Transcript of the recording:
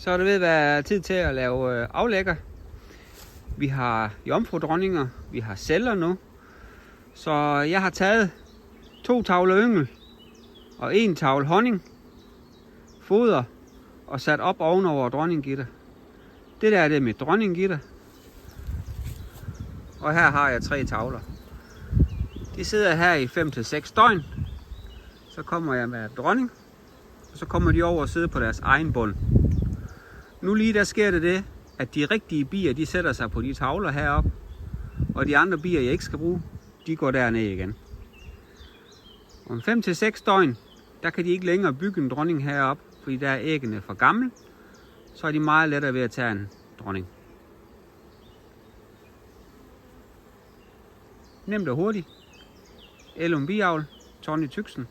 Så er det ved at være tid til at lave aflægger. Vi har jomfrudronninger, vi har celler nu. Så jeg har taget 2 tavler yngel og 1 tavle honning, foder og sat op ovenover dronninggitter. Det der er det mit dronninggitter. Og her har jeg 3 tavler. De sidder her i 5 til 6 døgn. Så kommer jeg med dronning, og så kommer de over og sidder på deres egen bund. Nu lige der sker det, at de rigtige bier, de sætter sig på de tavler heroppe, og de andre bier, jeg ikke skal bruge, de går derned igen. Om 5 til 6 døgn, der kan de ikke længere bygge en dronning heroppe, fordi der er æggene for gamle. Så er de meget lettere ved at tage en dronning. Nemt og hurtigt. Ellum Biavl, Tonni Tychsen.